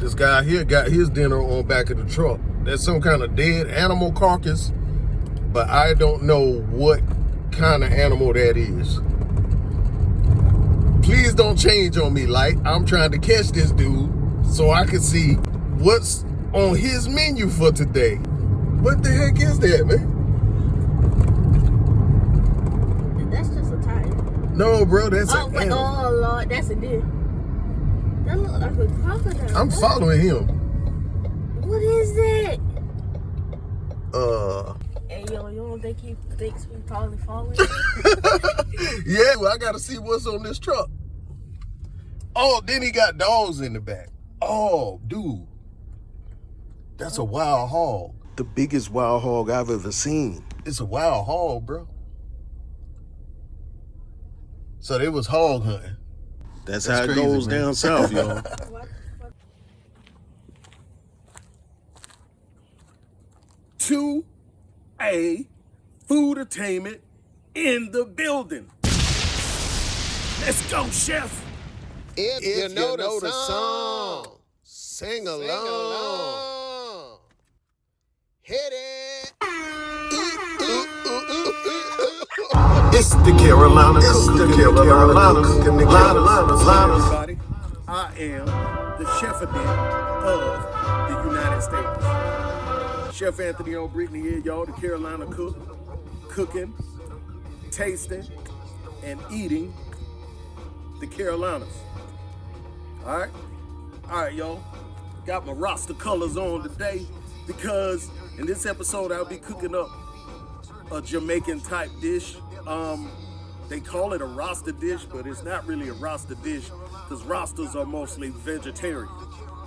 This guy here got his dinner on back of the truck. That's some kind of dead animal carcass, but I don't know what kind of animal that is. Please don't change on me, Light. I'm trying to catch this dude so I can see what's on his menu for today. What the heck is that, man? That's just a tire. No, bro, that's an animal. Oh, Lord, that's a deer. That looks like a crocodile. I'm following him. What is that? Hey, yo, you don't think he thinks we probably following? Yeah, well, I gotta see what's on this truck. Oh, then he got dogs in the back. Oh, dude. That's a wild hog. The biggest wild hog I've ever seen. It's a wild hog, bro. So they was hog hunting. That's how it goes down south, y'all. To a food-attainment in the building. Let's go, chef. If you know the song, sing along. Hit it. It's the Carolina cooking. Everybody, I am the chef-a-dent of the United States. Chef Anthony O'Brittany here, y'all, the Carolina cook, cooking, tasting, and eating the Carolinas. All right, y'all. Got my Rasta colors on today because in this episode I'll be cooking up a Jamaican type dish. They call it a Rasta dish, but it's not really a Rasta dish because Rastas are mostly vegetarian,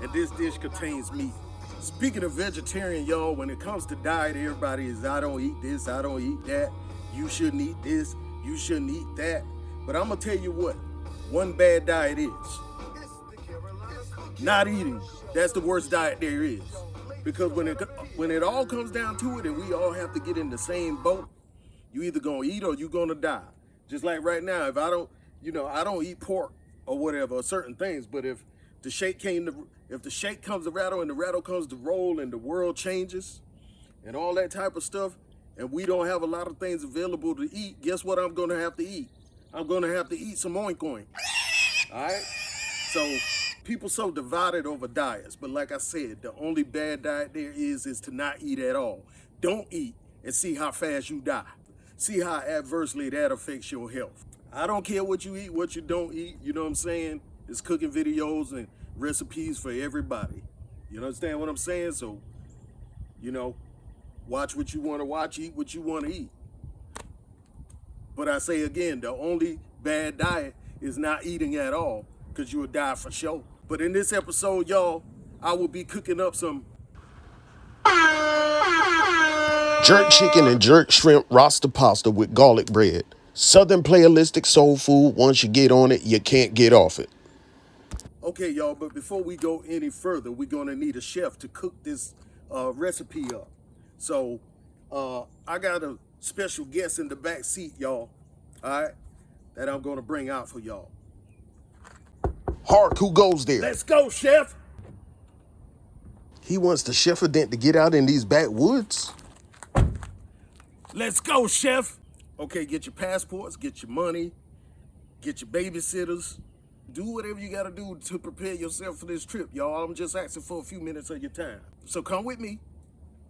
and this dish contains meat. Speaking of vegetarian, y'all, when it comes to diet, everybody is, I don't eat this, I don't eat that, you shouldn't eat this, you shouldn't eat that. But I'm gonna tell you what, one bad diet is not eating. That's the worst diet there is. Because when it all comes down to it and we all have to get in the same boat, you either gonna eat or you gonna die. Just like right now, if I don't eat pork or whatever, or certain things, but if the shake comes to rattle and the rattle comes to roll and the world changes and all that type of stuff, and we don't have a lot of things available to eat, guess what I'm gonna have to eat? I'm gonna have to eat some oink oink. All right? So people so divided over diets, but like I said, the only bad diet there is to not eat at all. Don't eat and see how fast you die. See how adversely that affects your health. I don't care what you eat, what you don't eat, you know what I'm saying? It's cooking videos and recipes for everybody. You understand what I'm saying? So, watch what you want to watch, eat what you want to eat. But I say again, the only bad diet is not eating at all, because you will die for sure. But in this episode, y'all, I will be cooking up some Jerk chicken and jerk shrimp Rasta pasta with garlic bread. Southern playalistic soul food. Once you get on it, you can't get off it. Okay, y'all, but before we go any further, we're gonna need a chef to cook this recipe up. So, I got a special guest in the back seat, y'all, all right, that I'm gonna bring out for y'all. Hark, who goes there? Let's go, chef. He wants the chef-a-dent to get out in these backwoods. Let's go, chef. Okay, get your passports, get your money, get your babysitters. Do whatever you gotta do to prepare yourself for this trip, y'all. I'm just asking for a few minutes of your time. So come with me,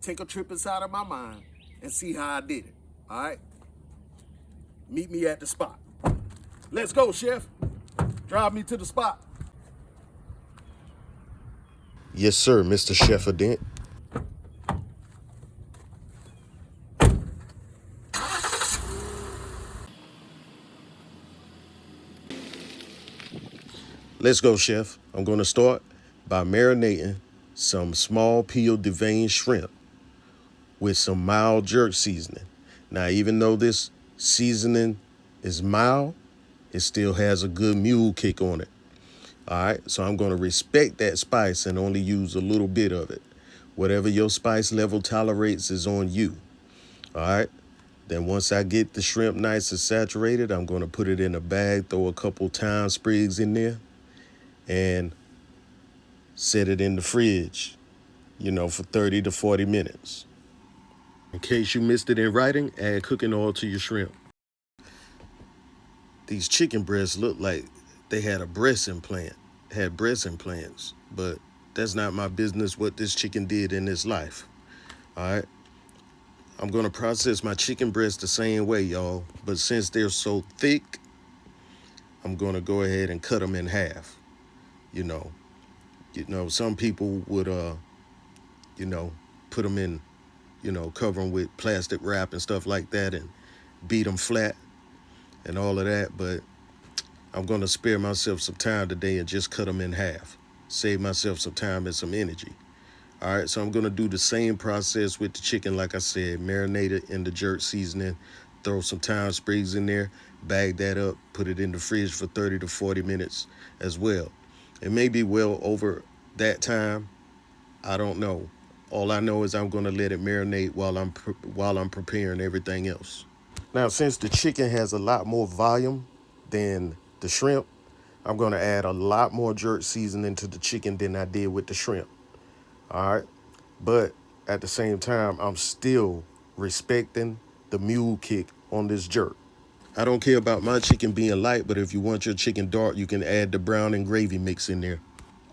take a trip inside of my mind, and see how I did it, all right? Meet me at the spot. Let's go, chef. Drive me to the spot. Yes, sir, Mr. Chef-a-dent. Let's go, chef. I'm going to start by marinating some small peeled deveined shrimp with some mild jerk seasoning. Now, even though this seasoning is mild, it still has a good mule kick on it. All right, so I'm going to respect that spice and only use a little bit of it. Whatever your spice level tolerates is on you. All right, then once I get the shrimp nice and saturated, I'm going to put it in a bag, throw a couple thyme sprigs in there, and set it in the fridge, for 30 to 40 minutes. In case you missed it in writing, add cooking oil to your shrimp. These chicken breasts look like they had breast implants, but that's not my business what this chicken did in its life. All right. I'm going to process my chicken breasts the same way, y'all, but since they're so thick, I'm going to go ahead and cut them in half. You know, some people would put them in, cover them with plastic wrap and stuff like that and beat them flat and all of that, but I'm going to spare myself some time today and just cut them in half. Save myself some time and some energy. All right, so I'm going to do the same process with the chicken, like I said, marinate it in the jerk seasoning, throw some thyme sprigs in there, bag that up, put it in the fridge for 30 to 40 minutes as well. It may be well over that time. I don't know. All I know is I'm going to let it marinate while I'm preparing everything else. Now, since the chicken has a lot more volume than the shrimp, I'm going to add a lot more jerk seasoning to the chicken than I did with the shrimp. All right. But at the same time, I'm still respecting the mule kick on this jerk. I don't care about my chicken being light, but if you want your chicken dark, you can add the brown and gravy mix in there.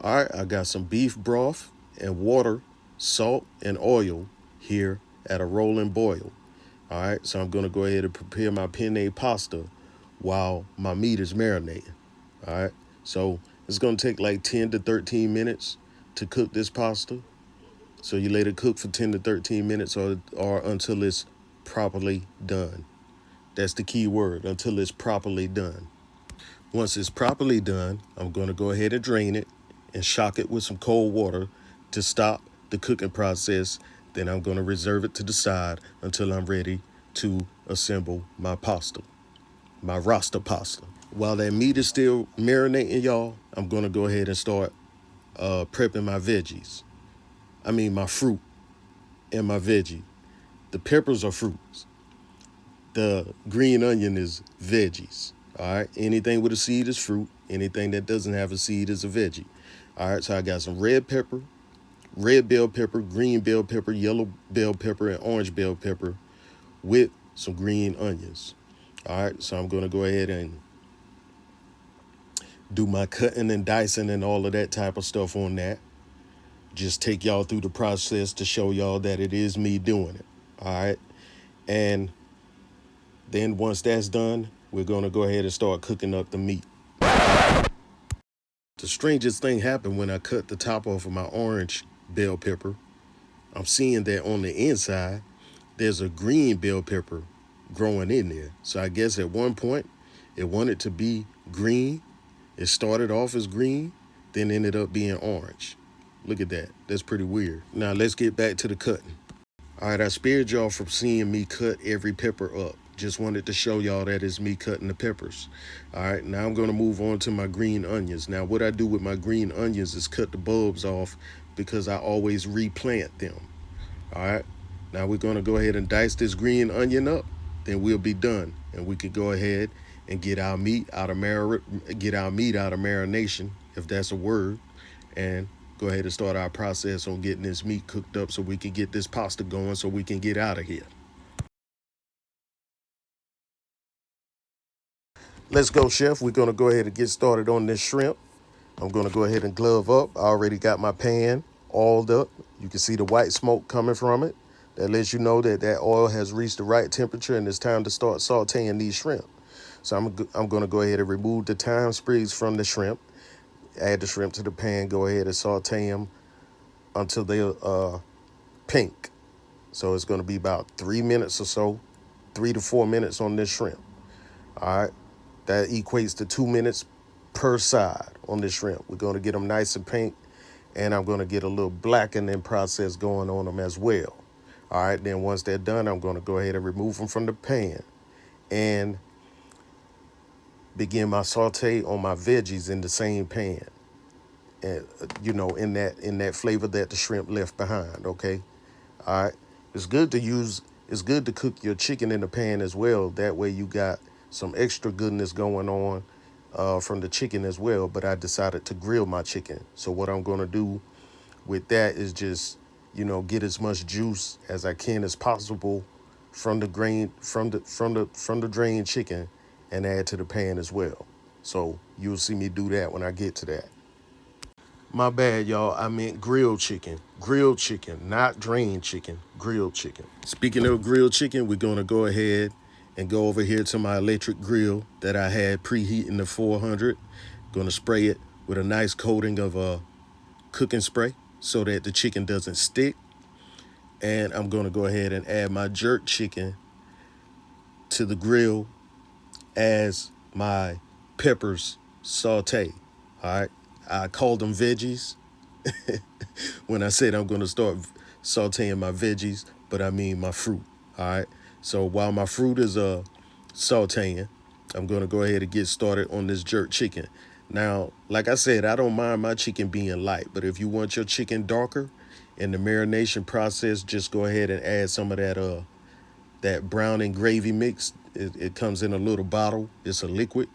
All right, I got some beef broth and water, salt, and oil here at a rolling boil. All right, so I'm going to go ahead and prepare my penne pasta while my meat is marinating. All right, so it's going to take like 10 to 13 minutes to cook this pasta. So you let it cook for 10 to 13 minutes or until it's properly done. That's the key word, until it's properly done. Once it's properly done, I'm going to go ahead and drain it and shock it with some cold water to stop the cooking process. Then I'm going to reserve it to the side until I'm ready to assemble my pasta, my Rasta Pasta. While that meat is still marinating, y'all, I'm going to go ahead and start prepping my veggies. My fruit and my veggie. The peppers are fruits. The green onion is veggies. All right. Anything with a seed is fruit. Anything that doesn't have a seed is a veggie. All right. So I got some red pepper, red bell pepper, green bell pepper, yellow bell pepper, and orange bell pepper with some green onions. All right. So I'm going to go ahead and do my cutting and dicing and all of that type of stuff on that. Just take y'all through the process to show y'all that it is me doing it. All right. And then once that's done, we're going to go ahead and start cooking up the meat. The strangest thing happened when I cut the top off of my orange bell pepper. I'm seeing that on the inside, there's a green bell pepper growing in there. So I guess at one point, it wanted to be green. It started off as green, then ended up being orange. Look at that. That's pretty weird. Now let's get back to the cutting. All right, I spared y'all from seeing me cut every pepper up. Just wanted to show y'all that it's me cutting the peppers. All right, now I'm going to move on to my green onions. Now, what I do with my green onions is cut the bulbs off because I always replant them. All right, now we're going to go ahead and dice this green onion up. Then we'll be done, and we can go ahead and get our meat out of marination, if that's a word, and go ahead and start our process on getting this meat cooked up so we can get this pasta going so we can get out of here. Let's go, chef. We're going to go ahead and get started on this shrimp. I'm going to go ahead and glove up. I already got my pan oiled up. You can see the white smoke coming from it. That lets you know that that oil has reached the right temperature and it's time to start sauteing these shrimp. So I'm going to go ahead and remove the thyme sprigs from the shrimp. Add the shrimp to the pan. Go ahead and saute them until they're pink. So it's going to be about 3 minutes or so, 3 to 4 minutes on this shrimp. All right. That equates to 2 minutes per side on this shrimp. We're going to get them nice and pink, and I'm going to get a little blackening process going on them as well. All right, then once they're done, I'm going to go ahead and remove them from the pan and begin my saute on my veggies in the same pan. And in that flavor that the shrimp left behind, okay? All right. It's good to cook your chicken in the pan as well. That way you got some extra goodness going on from the chicken as well, but I decided to grill my chicken. So what I'm going to do with that is just, get as much juice as I can as possible from the grain from the drained chicken and add to the pan as well. So you'll see me do that when I get to that. My bad, y'all. I meant grilled chicken. Grilled chicken, not drained chicken. Grilled chicken. Speaking of grilled chicken, we're going to go ahead and go over here to my electric grill that I had preheating to 400. Going to spray it with a nice coating of cooking spray so that the chicken doesn't stick. And I'm going to go ahead and add my jerk chicken to the grill as my peppers saute. All right. I called them veggies when I said I'm going to start sauteing my veggies, but I mean my fruit. All right. So while my fruit is sauteing, I'm going to go ahead and get started on this jerk chicken. Now, like I said, I don't mind my chicken being light, but if you want your chicken darker in the marination process, just go ahead and add some of that brown and gravy mix. It comes in a little bottle. It's a liquid.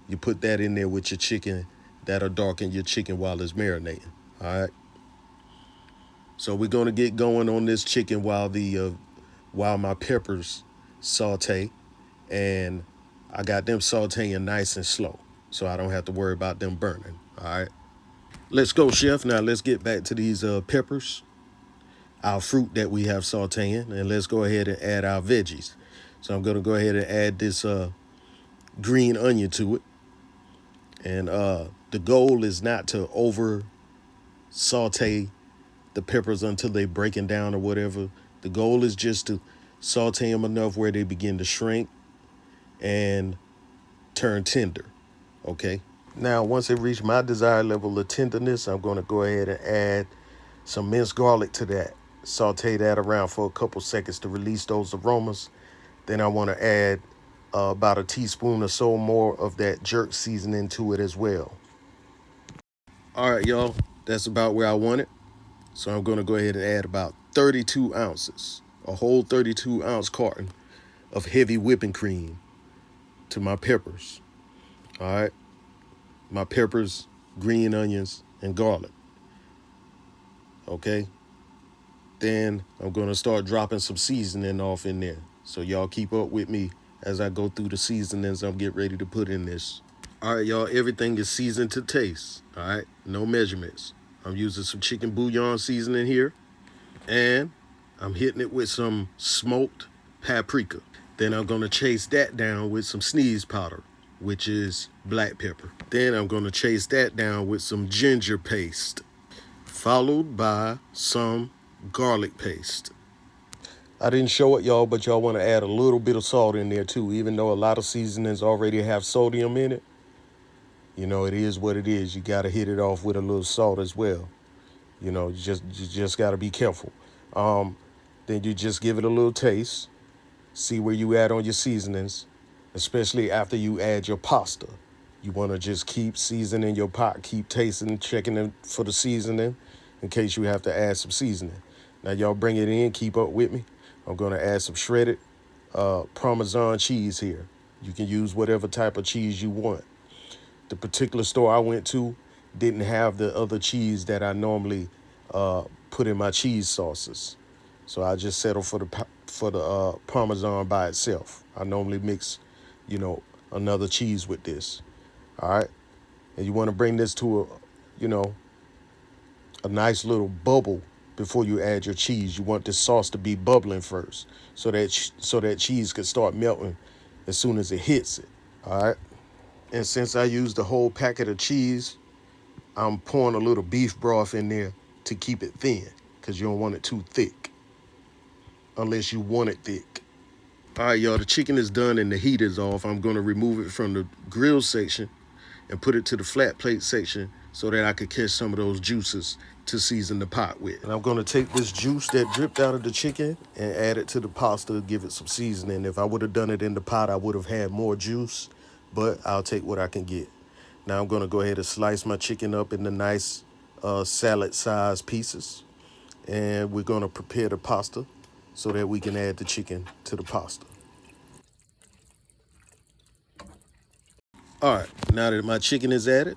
You put that in there with your chicken. That'll darken your chicken while it's marinating. All right. So we're gonna get going on this chicken while my peppers saute, and I got them sauteing nice and slow, so I don't have to worry about them burning. All right. Let's go, chef. Now let's get back to these peppers, our fruit that we have sauteing, and let's go ahead and add our veggies. So I'm gonna go ahead and add this green onion to it. And the goal is not to over saute the peppers until they breaking down or whatever. The goal is just to saute them enough where they begin to shrink and turn tender. Okay. Now, once it reach my desired level of tenderness, I'm going to go ahead and add some minced garlic to that. Saute that around for a couple seconds to release those aromas. Then I want to add about a teaspoon or so more of that jerk seasoning to it as well. All right, y'all, that's about where I want it. So I'm going to go ahead and add about 32 ounces, a whole 32-ounce carton of heavy whipping cream to my peppers. All right, my peppers, green onions, and garlic. Okay, then I'm going to start dropping some seasoning off in there. So y'all keep up with me as I go through the seasonings I'm getting ready to put in this. All right, y'all, everything is seasoned to taste. All right, no measurements. I'm using some chicken bouillon seasoning here, and I'm hitting it with some smoked paprika. Then I'm going to chase that down with some sneeze powder, which is black pepper. Then I'm going to chase that down with some ginger paste, followed by some garlic paste. I didn't show it, y'all, but y'all want to add a little bit of salt in there too, even though a lot of seasonings already have sodium in it. It is what it is. You got to hit it off with a little salt as well. You just got to be careful. Then you just give it a little taste. See where you at on your seasonings, especially after you add your pasta. You want to just keep seasoning your pot, keep tasting, checking it for the seasoning in case you have to add some seasoning. Now, y'all bring it in, keep up with me. I'm going to add some shredded Parmesan cheese here. You can use whatever type of cheese you want. The particular store I went to didn't have the other cheese that I normally put in my cheese sauces. So I just settled for the Parmesan by itself. I normally mix, another cheese with this. All right. And you want to bring this to a nice little bubble before you add your cheese. You want this sauce to be bubbling first so that cheese can start melting as soon as it hits it. All right. And since I used the whole packet of cheese, I'm pouring a little beef broth in there to keep it thin because you don't want it too thick unless you want it thick. All right, y'all, the chicken is done and the heat is off. I'm going to remove it from the grill section and put it to the flat plate section so that I could catch some of those juices to season the pot with. And I'm going to take this juice that dripped out of the chicken and add it to the pasta, give it some seasoning. If I would have done it in the pot, I would have had more juice, but I'll take what I can get. Now I'm going to go ahead and slice my chicken up into nice salad-sized pieces. And we're going to prepare the pasta so that we can add the chicken to the pasta. All right, now that my chicken is added,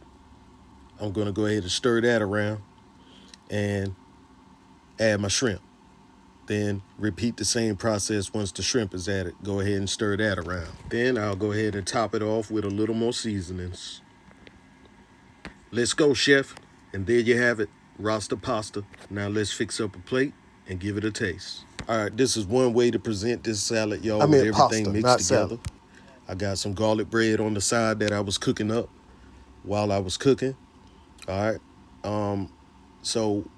I'm gonna go ahead and stir that around and add my shrimp. Then repeat the same process once the shrimp is added. Go ahead and stir that around. Then I'll go ahead and top it off with a little more seasonings. Let's go, chef. And there you have it, Rasta Pasta. Now let's fix up a plate and give it a taste. All right, this is one way to present this salad, y'all, with everything mixed together. I got some garlic bread on the side that I was cooking up while I was cooking. All right. So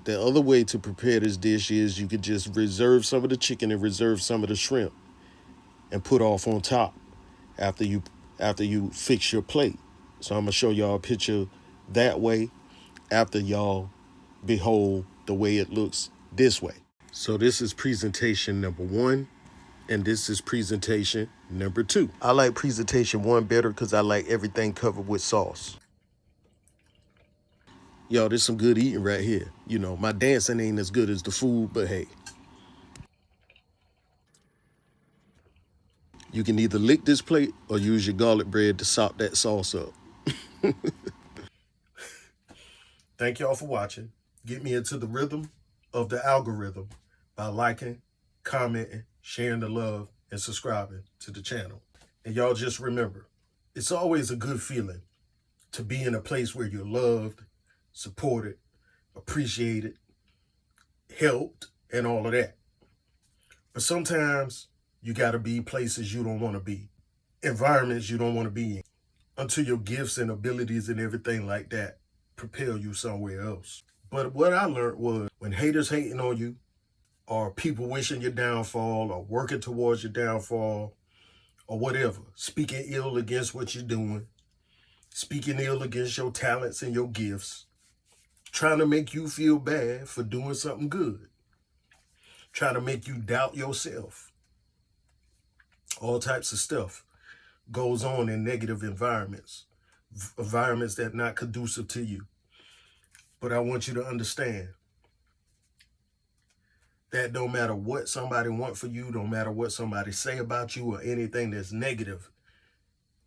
the other way to prepare this dish is you could just reserve some of the chicken and reserve some of the shrimp and put off on top after you fix your plate. So I'm gonna show y'all a picture that way after y'all behold the way it looks this way. So this is presentation number 1, and this is presentation number 2. I like presentation 1 better because I like everything covered with sauce. Yo, this some good eating right here. You know, my dancing ain't as good as the food, but hey. You can either lick this plate or use your garlic bread to sop that sauce up. Thank y'all for watching. Get me into the rhythm of the algorithm by liking, commenting, sharing the love, and subscribing to the channel. And y'all just remember, it's always a good feeling to be in a place where you're loved, supported, appreciated, helped, and all of that. But sometimes you gotta be places you don't wanna be, environments you don't wanna be in, until your gifts and abilities and everything like that propel you somewhere else. But what I learned was when haters hating on you, or people wishing your downfall, or working towards your downfall, or whatever, speaking ill against what you're doing, speaking ill against your talents and your gifts, trying to make you feel bad for doing something good, trying to make you doubt yourself. All types of stuff goes on in negative environments, environments that are not conducive to you. But I want you to understand that no matter what somebody want for you, no matter what somebody say about you or anything that's negative,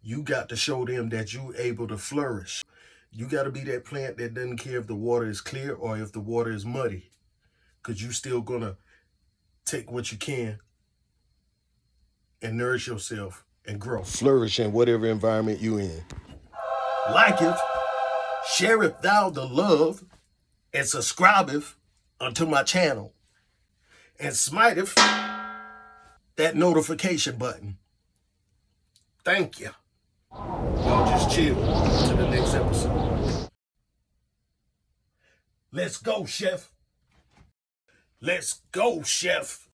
you got to show them that you're able to flourish. You got to be that plant that doesn't care if the water is clear or if the water is muddy, because you still going to take what you can and nourish yourself and grow. Flourish in whatever environment you in. Liketh, shareth thou the love, and subscribeth unto my channel, and smiteth that notification button. Thank you. Y'all just chill to the next episode. Let's go, chef. Let's go, chef.